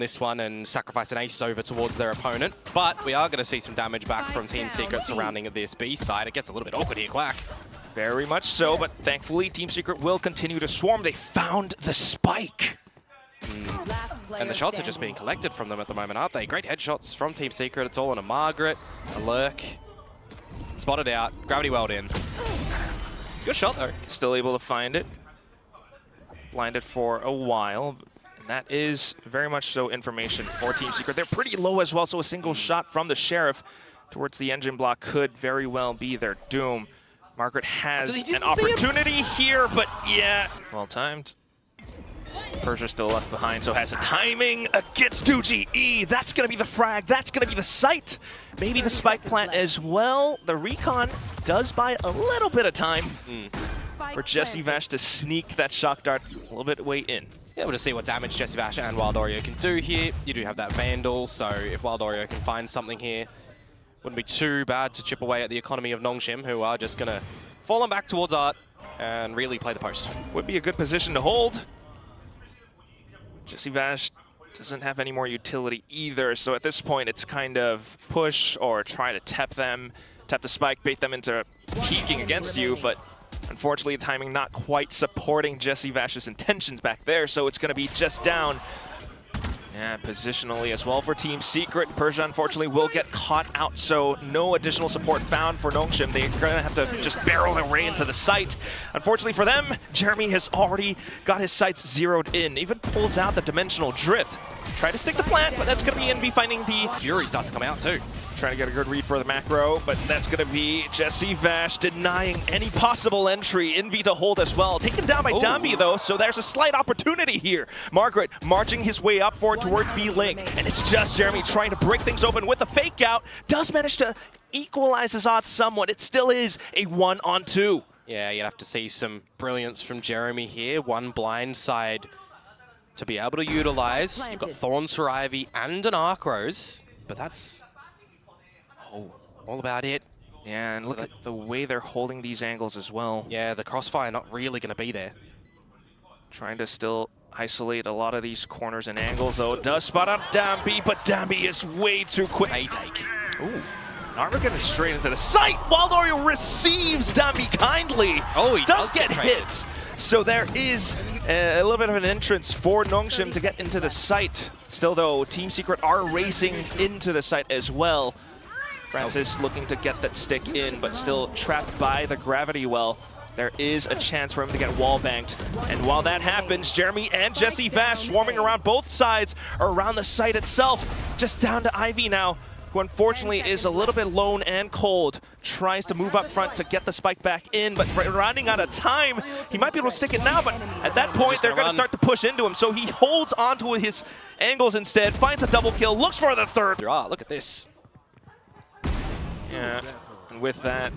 this one and sacrifice an ace over towards their opponent. But we are going to see some damage back from Team Secret surrounding this B side. It gets a little bit awkward here, Quack. Very much so, but thankfully Team Secret will continue to swarm. They found the spike. And the shots are just being collected from them at the moment, aren't they? Great headshots from Team Secret. It's all on a Margaret, a lurk. Spotted out, gravity weld in. Good shot though. Still able to find it. Blinded for a while. And that is very much so information for Team Secret. They're pretty low as well, so a single shot from the Sheriff towards the engine block could very well be their doom. Margaret has an opportunity here, but yeah, well timed. Persia still left behind, so has a timing against 2GE. That's going to be the frag. That's going to be the sight. Maybe the spike plant as well. The recon does buy a little bit of time for Decisive to sneak that shock dart a little bit way in. Yeah, we'll just see what damage Decisive and Wild Oreo can do here. You do have that Vandal, so if Wild Oreo can find something here, wouldn't be too bad to chip away at the economy of Nongshim, who are just going to fall on back towards Art and really play the post. Would be a good position to hold. Decisive doesn't have any more utility either, so at this point it's kind of push or try to tap the spike, bait them into peeking against you, but unfortunately the timing not quite supporting Decisive's intentions back there, so it's going to be just down. Yeah, positionally as well for Team Secret. Persia unfortunately will get caught out, so no additional support found for Nongshim. They're gonna have to just barrel their way into the site. Unfortunately for them, Jeremy has already got his sights zeroed in. Even pulls out the dimensional drift. Try to stick the plant, but that's gonna be Envy finding the Fury starts to come out too. Trying to get a good read for the macro, but that's going to be Decisive denying any possible entry. Envy to hold as well. Taken down by Dambi though, so there's a slight opportunity here. Margaret marching his way up forward towards B-Link, and it's just Jeremy trying to break things open with a fake out. Does manage to equalize his odds somewhat. It still is a 1-on-2. Yeah, you'd have to see some brilliance from Jeremy here. One blind side to be able to utilize. You've got Thorns for Ivy and an Arc Rose, but that's all about it. Yeah, and look at the way they're holding these angles as well. Yeah, the crossfire not really going to be there. Trying to still isolate a lot of these corners and angles, though. Does spot out Dambi, but Dambi is way too quick. Retake. Ooh. Armor getting straight into the site. Wild Oreo receives Dambi kindly. Oh, he does get hit. So there is a little bit of an entrance for Nongshim to get into the site. Still, though, Team Secret are racing into the site as well. Francis looking to get that stick in, but still trapped by the gravity well. There is a chance for him to get wall banked. And while that happens, Jeremy and Decisive swarming around both sides around the site itself. Just down to Ivy now, who unfortunately is a little bit lone and cold. Tries to move up front to get the spike back in, but running out of time. He might be able to stick it now, but at that point, they're going to start to push into him. So he holds onto his angles instead, finds a double kill, looks for the third. Look at this. Yeah, and with that,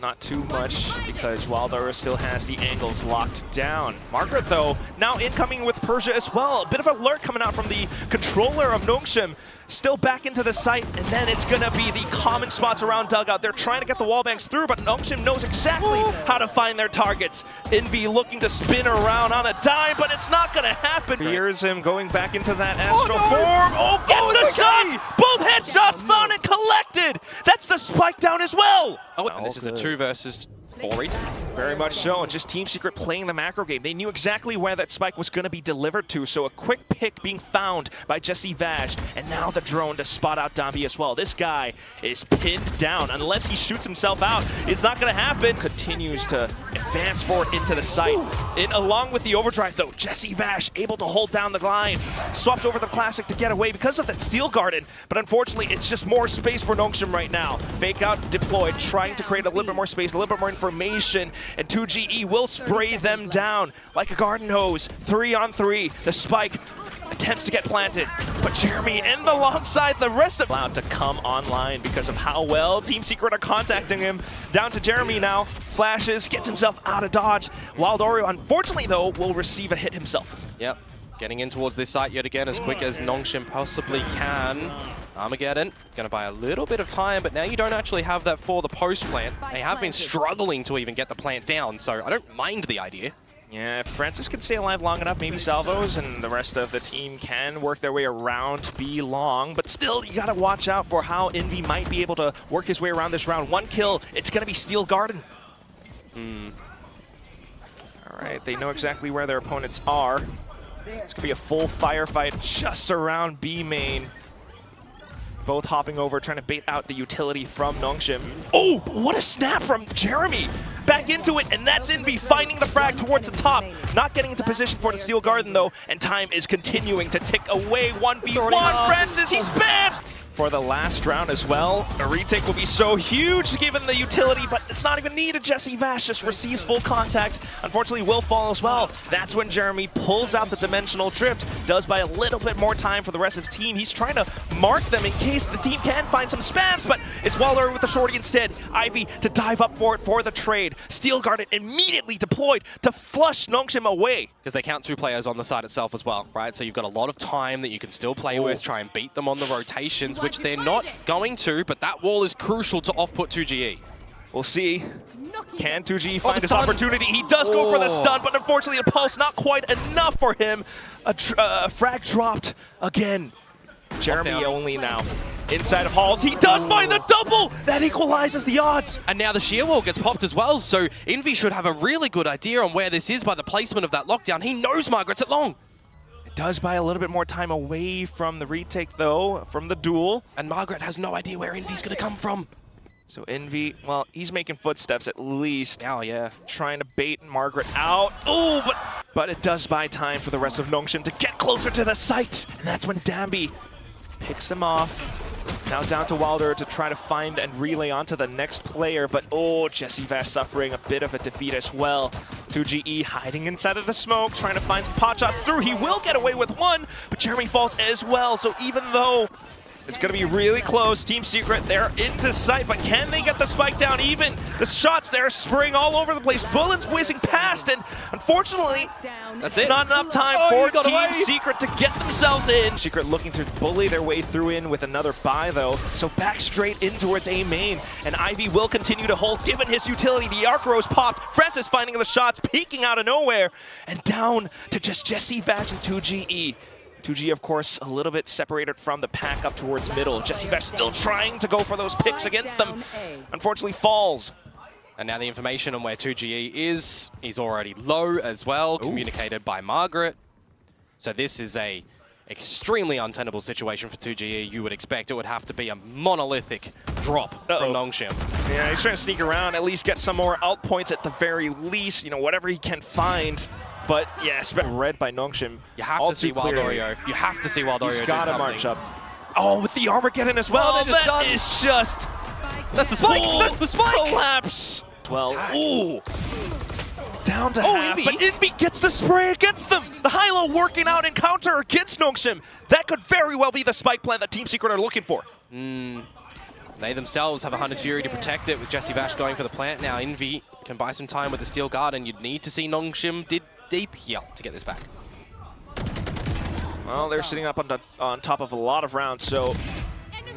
not too much, because Wild Oreo still has the angles locked down. Margaret, though, now incoming with Persia as well. A bit of a lurk coming out from the controller of Nongshim. Still back into the site, and then it's going to be the common spots around Dugout. They're trying to get the wall banks through, but Nongshim knows exactly how to find their targets. Envy looking to spin around on a dime, but it's not going to happen. Here's him going back into that astral form. Oh, gets the shots! Both headshots found and collected! That's the spike down as well! Oh, and this is a 2 versus 4 Retake. Very much so, and just Team Secret playing the macro game. They knew exactly where that spike was going to be delivered to, so a quick pick being found by Decisive, and now the drone to spot out Dambi as well. This guy is pinned down. Unless he shoots himself out, it's not going to happen. Continues to advance forward into the site. Along with the overdrive, though, Decisive able to hold down the line. Swaps over the Classic to get away because of that Steel Garden, but unfortunately, it's just more space for Nongshim right now. Fake out deployed, trying to create a little bit more space, a little bit more information, and 2GE will spray them down like a garden hose. 3-on-3, the spike attempts to get planted, but Jeremy and alongside the rest of allowed to come online because of how well Team Secret are contacting him. Down to Jeremy now, flashes, gets himself out of dodge. Wild Oreo, unfortunately though, will receive a hit himself. Yep, getting in towards this site yet again as quick as Nongshim possibly can. Armageddon, gonna buy a little bit of time, but now you don't actually have that for the post plant. They have been struggling to even get the plant down, so I don't mind the idea. Yeah, if Francis can stay alive long enough, maybe salvos, and the rest of the team can work their way around B long. But still, you gotta watch out for how Envy might be able to work his way around this round. One kill, it's gonna be Steel Garden. All right, they know exactly where their opponents are. It's gonna be a full firefight just around B main. Both hopping over, trying to bait out the utility from Nongshim. Oh, what a snap from Jeremy! Back into it, and that's Envy finding the frag towards the top. Not getting into position for the Steel Garden, though, and time is continuing to tick away. 1v1, Francis, he's spammed! For the last round as well, a retake will be so huge given the utility, but it's not even needed. Jesse Vash just receives full contact. Unfortunately, will fall as well. That's when Jeremy pulls out the dimensional drift, does buy a little bit more time for the rest of the team. He's trying to mark them in case the team can find some spams, but it's Waller with the shorty instead. Ivy to dive up for it for the trade. Steel Garden immediately deployed to flush Nongshim away. Because they count 2 players on the side itself as well, right? So you've got a lot of time that you can still play with, try and beat them on the rotations, which they're not going to, but that wall is crucial to off-put 2GE. We'll see. Can 2GE find his opportunity? He does go for the stun, but unfortunately the pulse not quite enough for him. A frag dropped again. Jeremy only now. Inside of Halls, he does find the double! That equalizes the odds! And now the shear wall gets popped as well, so Envy should have a really good idea on where this is by the placement of that lockdown. He knows Margaret's at long. Does buy a little bit more time away from the retake, though, from the duel. And Margaret has no idea where Envy's going to come from. So Envy, well, he's making footsteps at least. Oh, yeah. Trying to bait Margaret out. Oh, but it does buy time for the rest of Nongshim to get closer to the site. And that's when Dambi picks them off. Now down to Wilder to try to find and relay onto the next player, but oh, Jesse Vash suffering a bit of a defeat as well. 2GE hiding inside of the smoke, trying to find some pot shots through. He will get away with one, but Jeremy falls as well. So even though it's going to be really close, Team Secret, they're into sight, but can they get the spike down even? The shots there spraying all over the place, bullets whizzing past, and unfortunately, that's not enough time for Team Secret to get themselves in. Secret looking to bully their way through in with another buy, though, so back straight in towards A main, and Ivy will continue to hold given his utility. The arc rose popped, Francis finding the shots, peeking out of nowhere, and down to just Jesse Vash and 2GE. 2G, of course, a little bit separated from the pack up towards middle. Jesse Vash still trying to go for those picks against them. Unfortunately, falls. And now the information on where 2GE is, he's already low as well, communicated by Margaret. So this is a extremely untenable situation for 2GE. You would expect it would have to be a monolithic drop from Nongshim. Yeah, he's trying to sneak around, at least get some more out points at the very least, you know, whatever he can find. But yes, read by Nongshim. You have to see Wild Oreo. You have to see Wild Oreo. He's got to march up. Oh, with the Armageddon as well. That is just. That's the spike. That's the spike. Collapse. Well, ooh. Down to half, but Envy gets the spray against them. The high-low working out encounter against Nongshim. That could very well be the spike plan that Team Secret are looking for. They themselves have a Hunter's Fury to protect it with Jesse Vash going for the plant. Now Envy can buy some time with the Steel Guard, and you'd need to see Nongshim dig deep here to get this back. Well, they're sitting up on top of a lot of rounds, so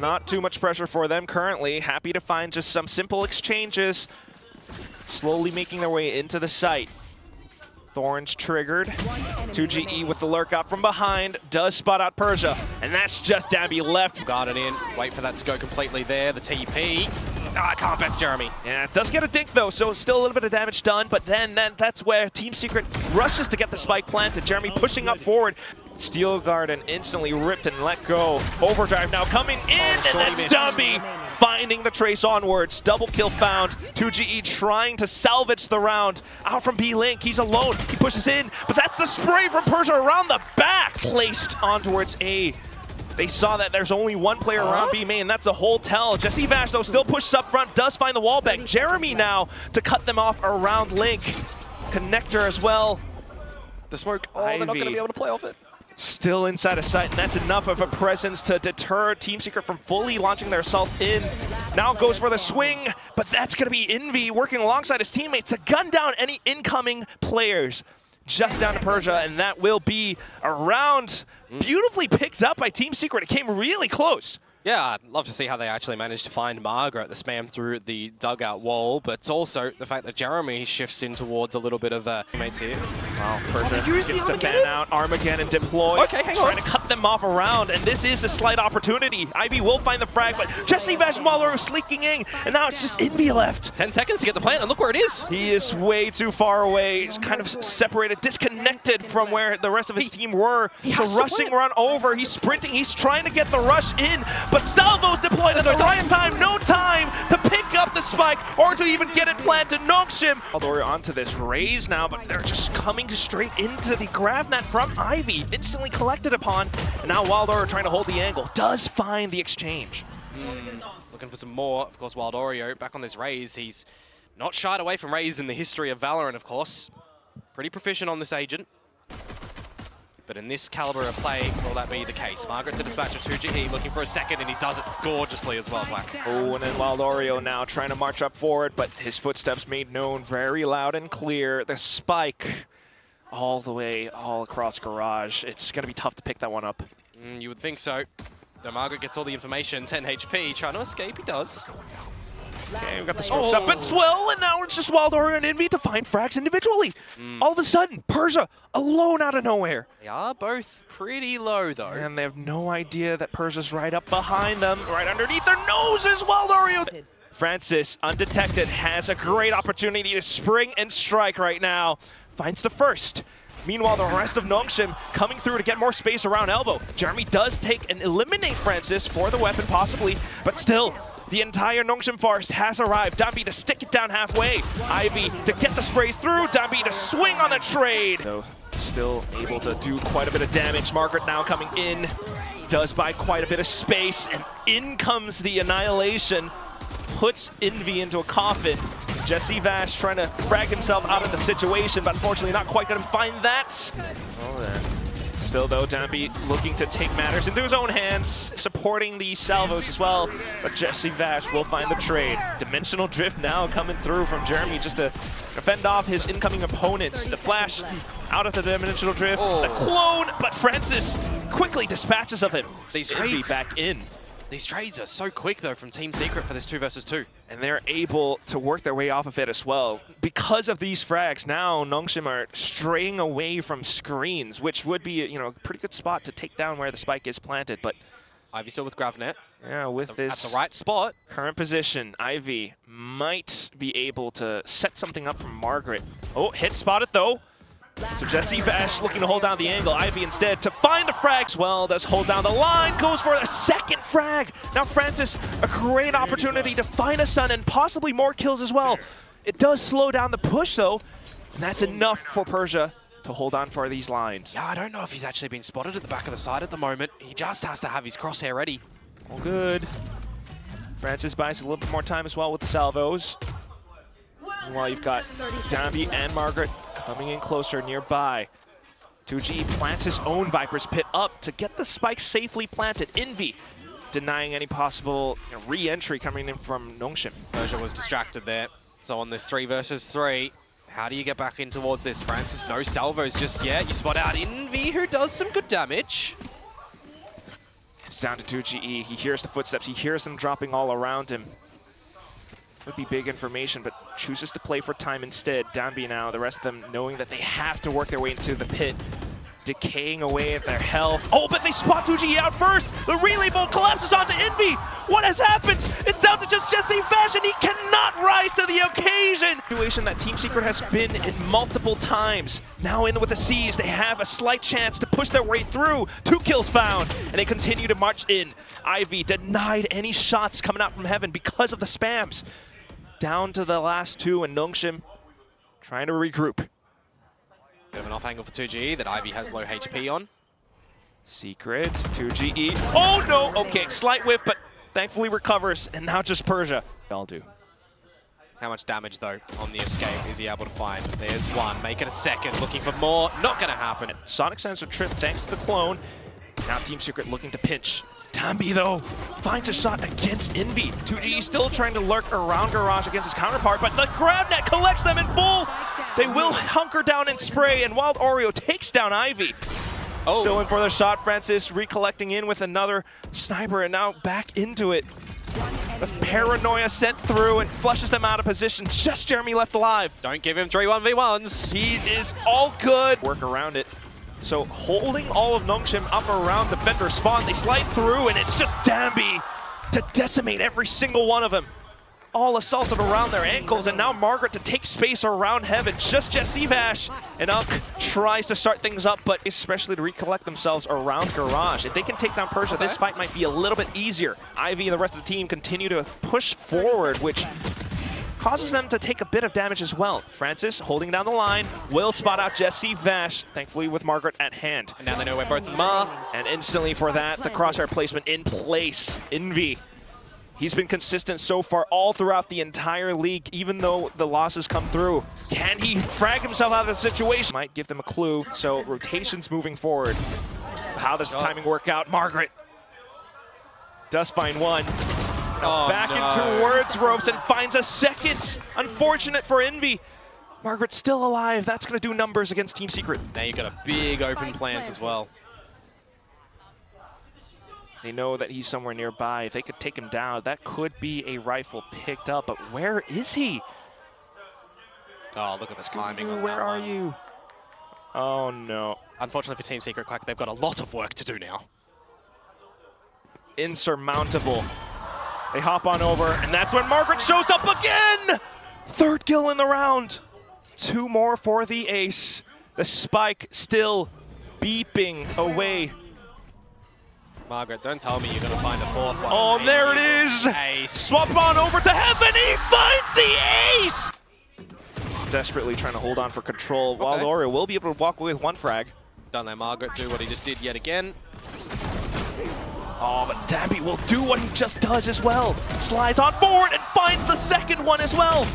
not too much pressure for them currently. Happy to find just some simple exchanges, slowly making their way into the site. Thorns triggered. 2GE with the lurk out from behind, does spot out Persia, and that's just Dabby left. Guarded in, wait for that to go completely there, the TP. Ah, can't best Jeremy. Yeah, it does get a dink though, so still a little bit of damage done, but then that's where Team Secret rushes to get the spike planted. Jeremy pushing up forward. Steel Garden instantly ripped and let go. Overdrive now coming in, and that's Dumby finding the trace onwards. Double kill found. 2GE trying to salvage the round. Out from B-Link, he's alone. He pushes in, but that's the spray from Persia around the back. Placed on towards A. They saw that there's only one player around B main, and that's a whole tell. Jesse Vash, though, still pushes up front, does find the wall back. Jeremy now to cut them off around Link. Connector as well. The smoke, they're not going to be able to play off it. Still inside of sight, and that's enough of a presence to deter Team Secret from fully launching their assault in. Now goes for the swing, but that's going to be Envy working alongside his teammates to gun down any incoming players. Just down to Persia, and that will be a round beautifully picked up by Team Secret. It came really close. Yeah, I'd love to see how they actually managed to find Margaret, the spam through the dugout wall, but also the fact that Jeremy shifts in towards a little bit of teammates here. Wow, Persia gets the fan out, Armageddon deploy, Okay, hang on. trying to cut them off around, and this is a slight opportunity. Ivy will find the frag, but Jesse Vashmaller is sneaking in, and now it's just Envy left. 10 seconds to get the plant, and look where it is. He is way too far away, he's kind of separated, disconnected from where the rest of his team were. So rushing run over, he's sprinting, he's trying to get the rush in, but Salvo's deployed at the right time, no time to pick up the spike or to even get it planted. Nongshim Valorant onto this raise now, but they're just coming straight into the grav net from Ivy, instantly collected upon, and now Wildoreo trying to hold the angle, does find the exchange. Looking for some more. Of course, Wild Oreo back on this raise. He's not shied away from raise in the history of Valorant, of course. Pretty proficient on this agent. But in this caliber of play, will that be the case? Margaret to dispatch a 2G, looking for a second, and he does it gorgeously as well, Black. Oh, and then Wild Oreo now trying to march up forward, but his footsteps made known very loud and clear. The spike all the way, all across garage. It's going to be tough to pick that one up. You would think so. Though Margaret gets all the information, 10 HP, trying to escape, he does. Okay, we've got the scopes up, but Swell, and now it's just Wild Oreo and Envy to find frags individually. All of a sudden, Persia alone out of nowhere. They are both pretty low, though. And they have no idea that Persia's right up behind them, right underneath their noses, Wild Oreo. Francis, undetected, has a great opportunity to spring and strike right now. Finds the first. Meanwhile, the rest of Nongshim coming through to get more space around elbow. Jeremy does take and eliminate Francis for the weapon, possibly, but still, the entire Nongshim forest has arrived. Dambi to stick it down halfway. Ivy to get the sprays through. Dambi to swing on the trade. So, still able to do quite a bit of damage. Margaret now coming in. Does buy quite a bit of space, and in comes the annihilation. Puts Envy into a coffin. Jesse Vash trying to frag himself out of the situation, but unfortunately not quite going to find that. Oh, then. Still, though, Dambi looking to take matters into his own hands, supporting the salvos as well, but Jesse Vash will find the trade. Dimensional Drift now coming through from Jeremy just to fend off his incoming opponents. The flash out of the Dimensional Drift, the clone, but Francis quickly dispatches of him. These Envy trades back in. These trades are so quick, though, from Team Secret for this 2 versus 2. And they're able to work their way off of it as well. Because of these frags, now Nongshim are straying away from screens, which would be, a pretty good spot to take down where the spike is planted. But Ivy still with Gravnet. Yeah, with this at the right spot. Current position, Ivy might be able to set something up from Margaret. Oh, hit spotted though. So Jesse Vash looking to hold down the angle. Ivy instead to find the frags. Well, does hold down the line, goes for a second frag. Now Francis, a great opportunity to find a stun and possibly more kills as well. It does slow down the push though, and that's enough for Persia to hold on for these lines. Yeah, I don't know if he's actually been spotted at the back of the side at the moment. He just has to have his crosshair ready. All good. Francis buys a little bit more time as well with the salvos. Meanwhile, you've got Dambi and Margaret coming in closer nearby. 2G plants his own Viper's Pit up to get the spike safely planted. Envy denying any possible re-entry coming in from Nongshim. Persia was distracted there. So on this 3 versus 3, how do you get back in towards this? Francis, no salvos just yet. You spot out Envy, who does some good damage. It's down to 2GE. He hears the footsteps. He hears them dropping all around him. Would be big information, but chooses to play for time instead. Dambi now, the rest of them knowing that they have to work their way into the pit. Decaying away at their health. Oh, but they spot 2GE out first! The relay bolt collapses onto Envy! What has happened? It's down to just Jesse Vash, and he cannot rise to the occasion! Situation that Team Secret has been in multiple times. Now in with the C's, they have a slight chance to push their way through. 2 kills found, and they continue to march in. Ivy denied any shots coming out from heaven because of the spams. Down to the last 2, and Nongshim trying to regroup. Bit of an off angle for 2GE that Ivy has low HP on. Secret, 2GE. Oh no! Okay, slight whiff, but thankfully recovers, and now just Persia. I'll do. How much damage, though, on the escape is he able to find? There's one. Make it a second. Looking for more. Not going to happen. Sonic Sensor trip thanks to the clone. Now Team Secret looking to pinch. Dambi, though, finds a shot against Envy. 2G still trying to lurk around Garage against his counterpart, but the grab net collects them in full. They will hunker down and spray, and Wild Oreo takes down Ivy. Oh. Still in for the shot. Francis recollecting in with another sniper, and now back into it. The paranoia sent through and flushes them out of position. Just Jeremy left alive. Don't give him 3 1v1s. He is all good. Work around it. So holding all of Nongshim up around defender spawn, they slide through, and it's just Dambi to decimate every single one of them. All assaulted around their ankles, and now Margaret to take space around heaven. Just Decisive, and Unk tries to start things up, but especially to recollect themselves around Garage. If they can take down Persia, this fight might be a little bit easier. Ivy and the rest of the team continue to push forward, which causes them to take a bit of damage as well. Francis holding down the line, will spot out Jesse Vash, thankfully with Margaret at hand. And now they know where both of them are. And instantly for that, the crosshair placement in place. Envy. He's been consistent so far all throughout the entire league, even though the losses come through. Can he frag himself out of the situation? Might give them a clue, so rotations moving forward. How does the timing work out? Margaret does find one. Back in towards ropes and finds a second. Unfortunate for Envy. Margaret's still alive. That's going to do numbers against Team Secret. Now you've got a big open plant as well. They know that he's somewhere nearby. If they could take him down, that could be a rifle picked up. But where is he? Oh, look at this timing on Where that are one. you? Oh, no. Unfortunately for Team Secret Quack, they've got a lot of work to do now. Insurmountable. They hop on over, and that's when Margaret shows up again! Third kill in the round. 2 more for the ace. The spike still beeping away. Margaret, don't tell me you're going to find a 4th one. Oh, there it is! Ace. Swap on over to heaven, he finds the ace! Desperately trying to hold on for control, while Loria will be able to walk away with 1 frag. Don't let Margaret do what he just did yet again. Oh, but Dambi will do what he just does as well. Slides on forward and finds the second one as well.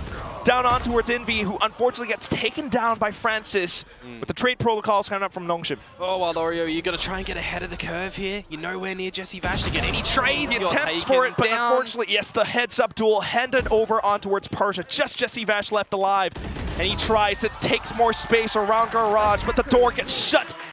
Down on towards Envy, who unfortunately gets taken down by Francis with the trade protocols coming up from Nongshim. Oh, well, Oreo, you got to try and get ahead of the curve here. You're nowhere near Jesse Vash to get any trades. He attempts for it, but unfortunately, yes, the heads-up duel handed over on towards Persia. Just Jesse Vash left alive, and he tries to take more space around Garage, but the door gets shut